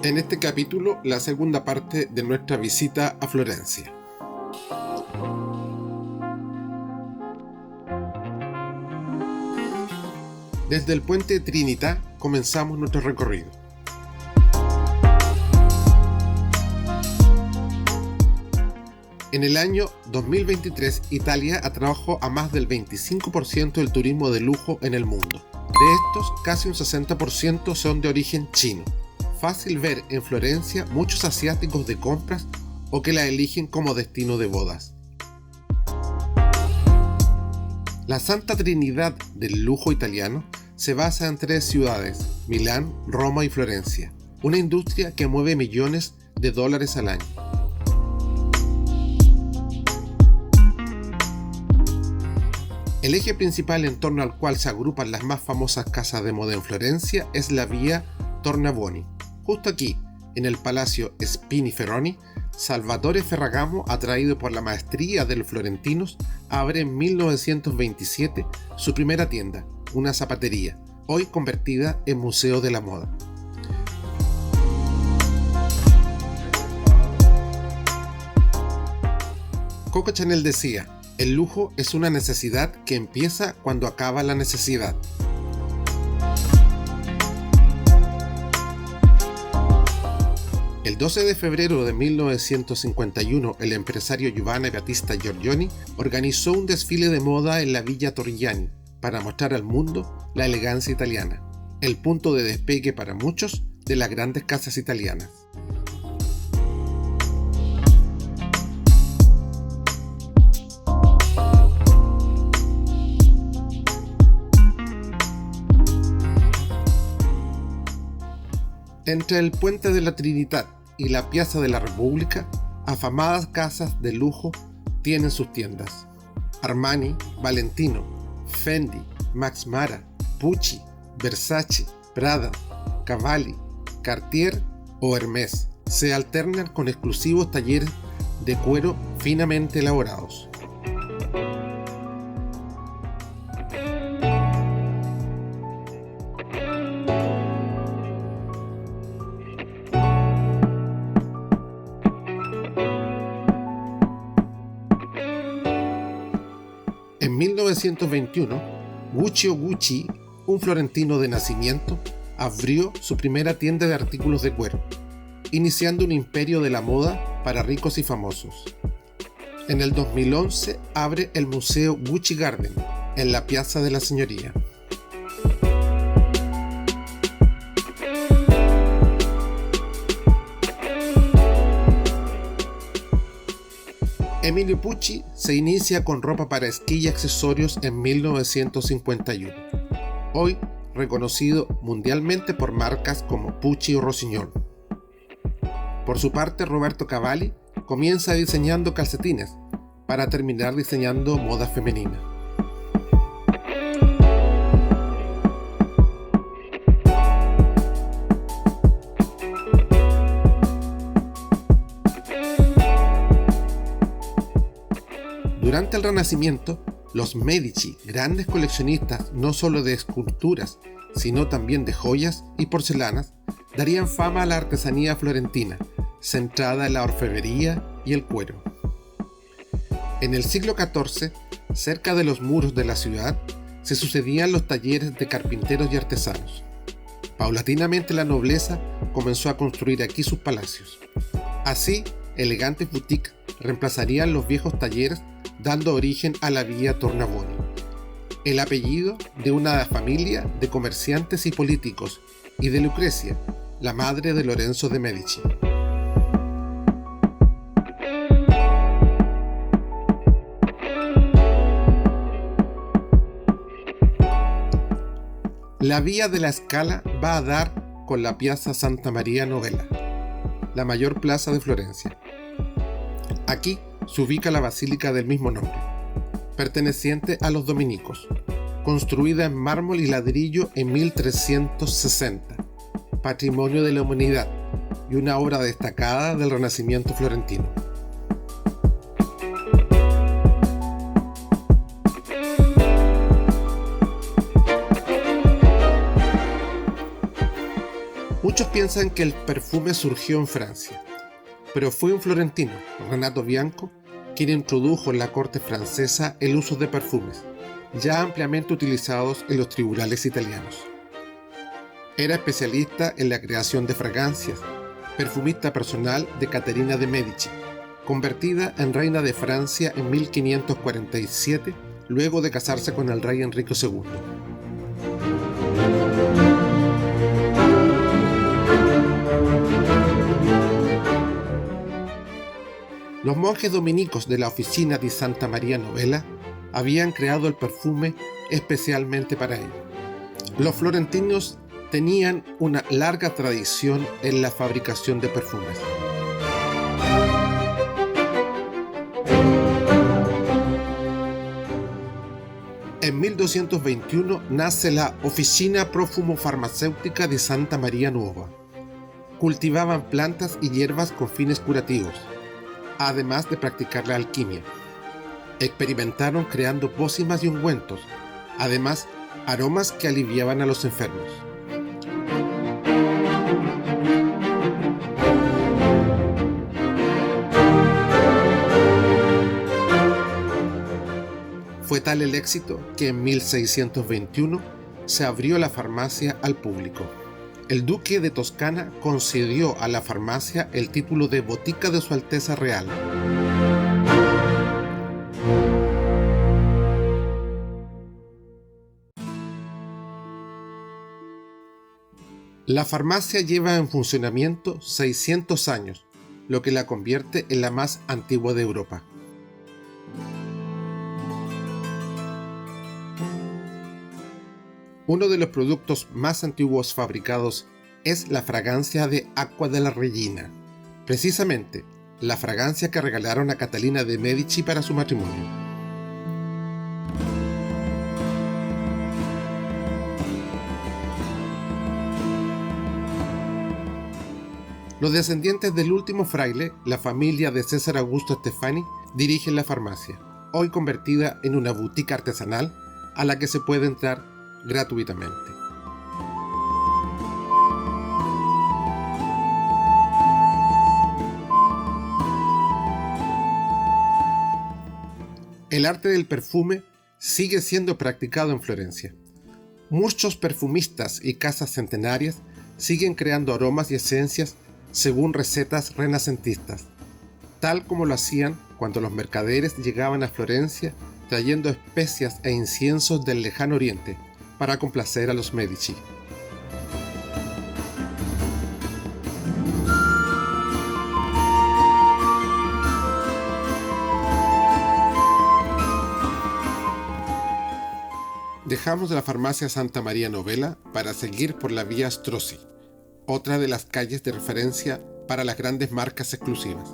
En este capítulo, la segunda parte de nuestra visita a Florencia. Desde el puente de Trinità comenzamos nuestro recorrido. En el año 2023, Italia atrajo a más del 25% del turismo de lujo en el mundo. De estos, casi un 60% son de origen chino. Fácil ver en Florencia muchos asiáticos de compras o que la eligen como destino de bodas. La Santa Trinidad del lujo italiano se basa en 3 ciudades, Milán, Roma y Florencia, una industria que mueve millones de dólares al año. El eje principal en torno al cual se agrupan las más famosas casas de moda en Florencia es la vía Tornabuoni. Justo aquí, en el Palacio Spiniferroni, Salvatore Ferragamo, atraído por la maestría de los florentinos, abre en 1927 su primera tienda, una zapatería, hoy convertida en museo de la moda. Coco Chanel decía: el lujo es una necesidad que empieza cuando acaba la necesidad. El 12 de febrero de 1951, el empresario Giovanni Battista Giorgioni organizó un desfile de moda en la Villa Torrigiani para mostrar al mundo la elegancia italiana, el punto de despegue para muchos de las grandes casas italianas. Entre el puente de la Trinità y la Piazza de la República, afamadas casas de lujo tienen sus tiendas. Armani, Valentino, Fendi, Max Mara, Pucci, Versace, Prada, Cavalli, Cartier o Hermès se alternan con exclusivos talleres de cuero finamente elaborados. En 1921, Guccio Gucci, un florentino de nacimiento, abrió su primera tienda de artículos de cuero, iniciando un imperio de la moda para ricos y famosos. En el 2011 abre el Museo Gucci Garden en la Piazza de la Signoria. Emilio Pucci se inicia con ropa para esquí y accesorios en 1951, hoy reconocido mundialmente por marcas como Pucci o Rossignol. Por su parte, Roberto Cavalli comienza diseñando calcetines para terminar diseñando moda femenina. Durante el Renacimiento, los Medici, grandes coleccionistas no solo de esculturas, sino también de joyas y porcelanas, darían fama a la artesanía florentina, centrada en la orfebrería y el cuero. En el siglo XIV, cerca de los muros de la ciudad, se sucedían los talleres de carpinteros y artesanos. Paulatinamente la nobleza comenzó a construir aquí sus palacios. Así, elegantes boutiques reemplazarían los viejos talleres, dando origen a la vía Tornabuoni, el apellido de una familia de comerciantes y políticos, y de Lucrecia, la madre de Lorenzo de Medici. La vía de la Scala va a dar con la Piazza Santa Maria Novella, la mayor plaza de Florencia. Aquí se ubica la basílica del mismo nombre, perteneciente a los dominicos, construida en mármol y ladrillo en 1360, patrimonio de la humanidad y una obra destacada del Renacimiento florentino. Muchos piensan que el perfume surgió en Francia, pero fue un florentino, Renato Bianco, quien introdujo en la corte francesa el uso de perfumes, ya ampliamente utilizados en los tribunales italianos. Era especialista en la creación de fragancias, perfumista personal de Caterina de Medici, convertida en reina de Francia en 1547, luego de casarse con el rey Enrique II. Los monjes dominicos de la Oficina di Santa Maria Novella habían creado el perfume especialmente para él. Los florentinos tenían una larga tradición en la fabricación de perfumes. En 1221 nace la Oficina Profumo-Farmacéutica di Santa Maria Nuova. Cultivaban plantas y hierbas con fines curativos, además de practicar la alquimia. Experimentaron creando pócimas y ungüentos, además aromas que aliviaban a los enfermos. Fue tal el éxito que en 1621 se abrió la farmacia al público. El duque de Toscana concedió a la farmacia el título de Botica de Su Alteza Real. La farmacia lleva en funcionamiento 600 años, lo que la convierte en la más antigua de Europa. Uno de los productos más antiguos fabricados es la fragancia de Acqua della Regina, precisamente la fragancia que regalaron a Catalina de Medici para su matrimonio. Los descendientes del último fraile, la familia de César Augusto Stefani, dirigen la farmacia, hoy convertida en una boutique artesanal a la que se puede entrar gratuitamente. El arte del perfume sigue siendo practicado en Florencia. Muchos perfumistas y casas centenarias siguen creando aromas y esencias según recetas renacentistas, tal como lo hacían cuando los mercaderes llegaban a Florencia trayendo especias e inciensos del lejano oriente para complacer a los Medici. Dejamos la farmacia Santa Maria Novella para seguir por la vía Strozzi, otra de las calles de referencia para las grandes marcas exclusivas.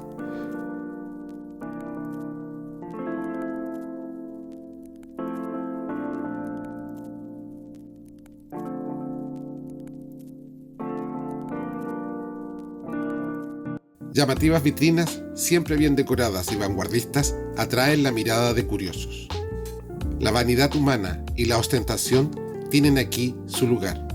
Llamativas vitrinas, siempre bien decoradas y vanguardistas, atraen la mirada de curiosos. La vanidad humana y la ostentación tienen aquí su lugar.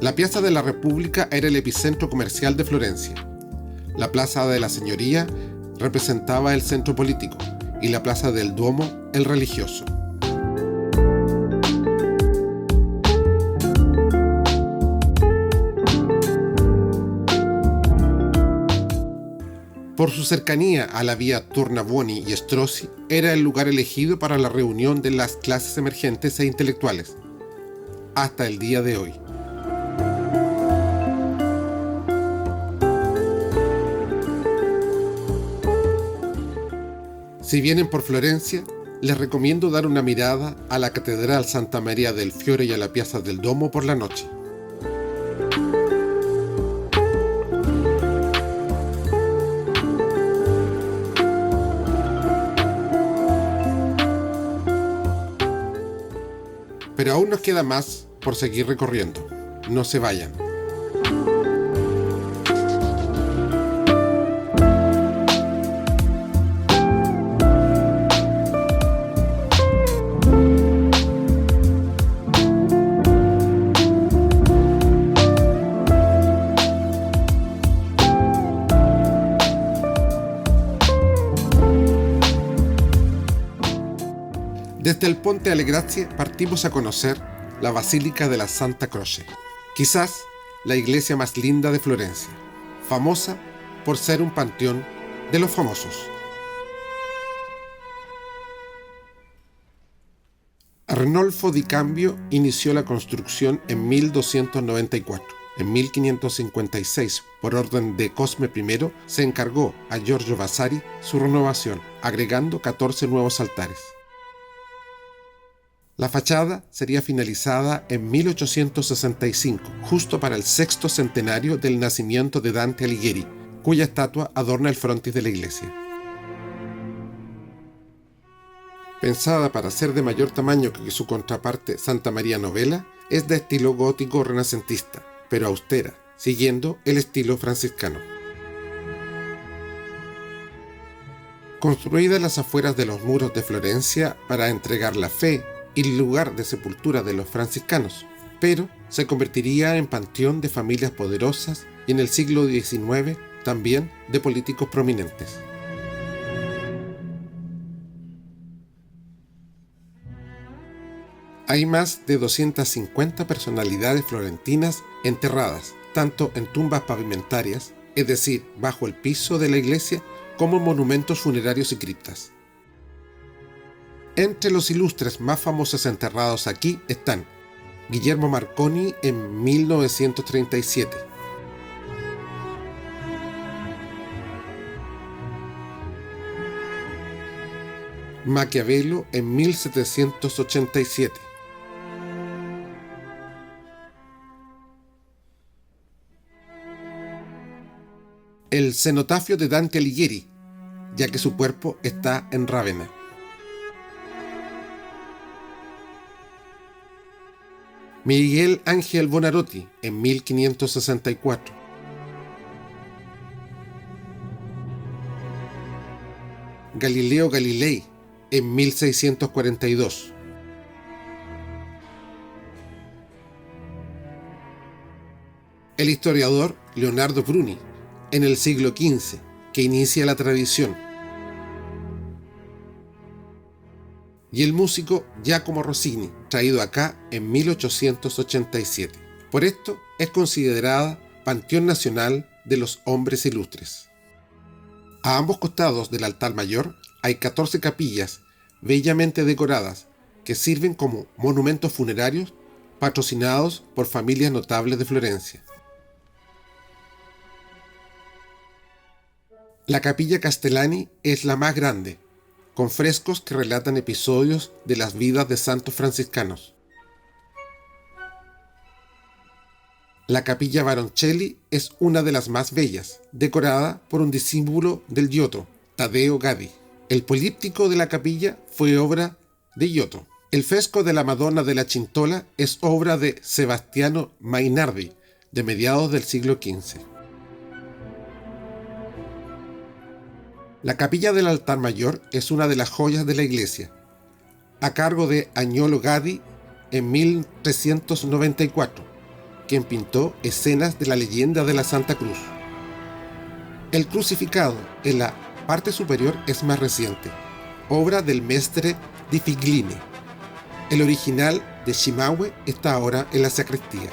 La Piazza de la República era el epicentro comercial de Florencia. La Plaza de la Señoría representaba el centro político y la Plaza del Duomo el religioso. Por su cercanía a la vía Tornabuoni y Strozzi, era el lugar elegido para la reunión de las clases emergentes e intelectuales, hasta el día de hoy. Si vienen por Florencia, les recomiendo dar una mirada a la Catedral Santa Maria del Fiore y a la Piazza del Duomo por la noche. Pero aún nos queda más por seguir recorriendo. No se vayan. Desde el Ponte alle Grazie partimos a conocer la Basílica de la Santa Croce, quizás la iglesia más linda de Florencia, famosa por ser un panteón de los famosos. Arnolfo di Cambio inició la construcción en 1294. En 1556, por orden de Cosme I, se encargó a Giorgio Vasari su renovación, agregando 14 nuevos altares. La fachada sería finalizada en 1865, justo para el sexto centenario del nacimiento de Dante Alighieri, cuya estatua adorna el frontis de la iglesia. Pensada para ser de mayor tamaño que su contraparte Santa María Novella, es de estilo gótico renacentista, pero austera, siguiendo el estilo franciscano. Construida en las afueras de los muros de Florencia para entregar la fe y el lugar de sepultura de los franciscanos, pero se convertiría en panteón de familias poderosas y en el siglo XIX también de políticos prominentes. Hay más de 250 personalidades florentinas enterradas, tanto en tumbas pavimentarias, es decir, bajo el piso de la iglesia, como en monumentos funerarios y criptas. Entre los ilustres más famosos enterrados aquí están Guillermo Marconi en 1937, Maquiavelo en 1787, el cenotafio de Dante Alighieri, ya que su cuerpo está en Rávena. Miguel Ángel Buonarroti en 1564. Galileo Galilei en 1642. El historiador Leonardo Bruni en el siglo XV, que inicia la tradición. Y el músico Giacomo Rossini, traído acá en 1887. Por esto es considerada Panteón Nacional de los Hombres Ilustres. A ambos costados del altar mayor hay 14 capillas bellamente decoradas que sirven como monumentos funerarios patrocinados por familias notables de Florencia. La Capilla Castellani es la más grande, con frescos que relatan episodios de las vidas de santos franciscanos. La Capilla Baroncelli es una de las más bellas, decorada por un discípulo del Giotto, Taddeo Gaddi. El políptico de la capilla fue obra de Giotto. El fresco de la Madonna de la Cintola es obra de Sebastiano Mainardi, de mediados del siglo XV. La capilla del altar mayor es una de las joyas de la iglesia, a cargo de Agnolo Gaddi en 1394, quien pintó escenas de la leyenda de la Santa Cruz. El crucificado en la parte superior es más reciente, obra del Mestre di Figline. El original de Cimabue está ahora en la sacristía.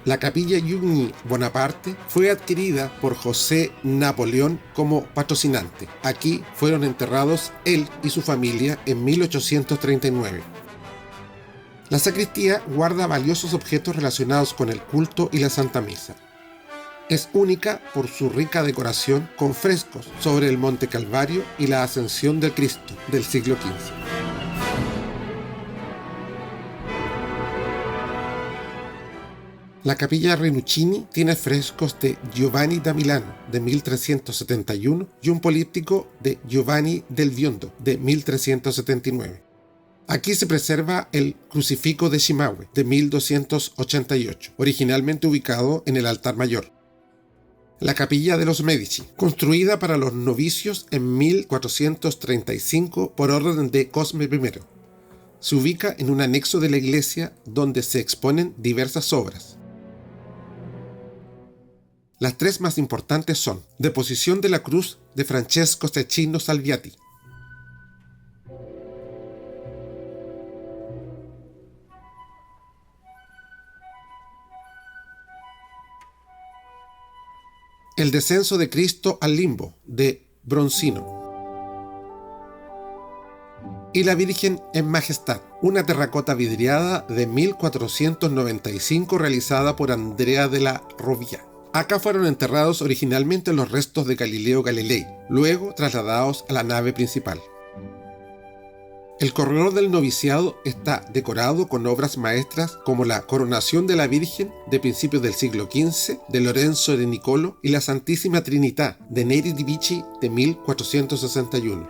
La capilla Giugni Bonaparte fue adquirida por José Napoleón como patrocinante. Aquí fueron enterrados él y su familia en 1839. La sacristía guarda valiosos objetos relacionados con el culto y la Santa Misa. Es única por su rica decoración con frescos sobre el Monte Calvario y la Ascensión del Cristo del siglo XV. La capilla Rinuccini tiene frescos de Giovanni da Milano de 1371 y un políptico de Giovanni del Biondo de 1379. Aquí se preserva el crucifijo de Cimabue de 1288, originalmente ubicado en el altar mayor. La capilla de los Medici, construida para los novicios en 1435 por orden de Cosme I. Se ubica en un anexo de la iglesia donde se exponen diversas obras. Las tres más importantes son Deposición de la Cruz de Francesco Cecchino Salviati, El Descenso de Cristo al Limbo de Bronzino y La Virgen en Majestad, una terracota vidriada de 1495 realizada por Andrea de la Rovia. Acá fueron enterrados originalmente los restos de Galileo Galilei, luego trasladados a la nave principal. El corredor del noviciado está decorado con obras maestras como la Coronación de la Virgen de principios del siglo XV de Lorenzo de Nicolo y la Santísima Trinità de Neri di Vici de 1461.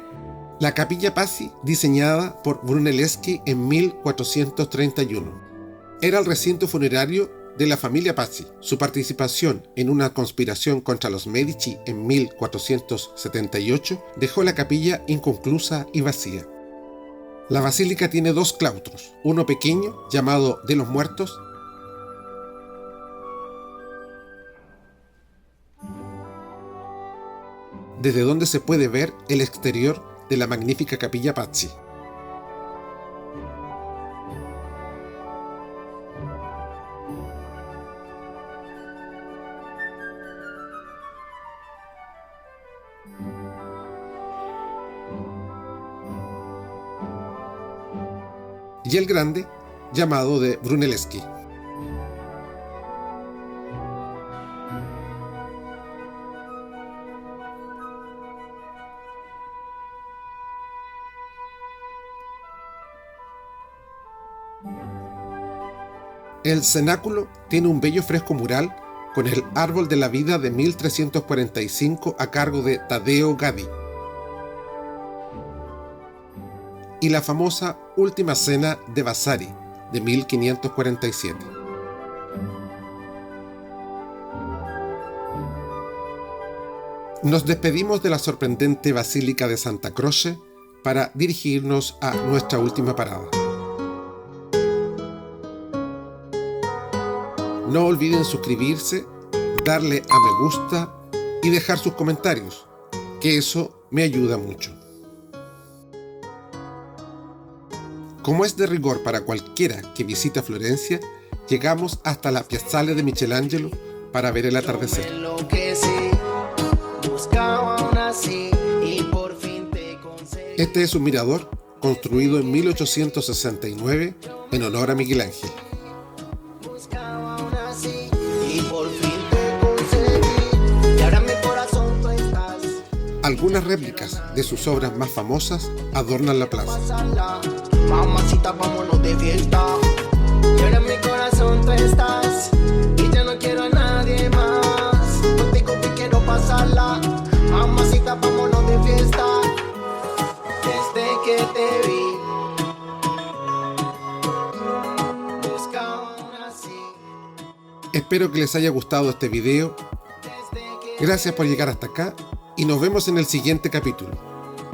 La Capilla Pazzi, diseñada por Brunelleschi en 1431. Era el recinto funerario de la familia Pazzi. Su participación en una conspiración contra los Medici en 1478 dejó la capilla inconclusa y vacía. La basílica tiene dos claustros, uno pequeño, llamado de los Muertos, desde donde se puede ver el exterior de la magnífica Capilla Pazzi. Y el grande, llamado de Brunelleschi. El cenáculo tiene un bello fresco mural con el Árbol de la Vida de 1345 a cargo de Taddeo Gaddi y la famosa Última Cena de Vasari de 1547. Nos despedimos de la sorprendente Basílica de Santa Croce para dirigirnos a nuestra última parada. No olviden suscribirse, darle a me gusta y dejar sus comentarios, que eso me ayuda mucho. Como es de rigor para cualquiera que visita Florencia, llegamos hasta la Piazzale de Michelangelo para ver el atardecer. Este es un mirador construido en 1869 en honor a Miguel Ángel. Algunas réplicas de sus obras más famosas adornan la plaza. Mamacita, vámonos de fiesta. Y ahora en mi corazón tú estás. Y ya no quiero a nadie más. Contigo me quiero pasarla. Mamacita, vámonos de fiesta. Desde que te vi, buscaba una así. Espero que les haya gustado este video. Gracias por llegar hasta acá y nos vemos en el siguiente capítulo,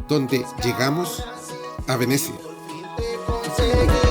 donde llegamos a Venecia. Conseguí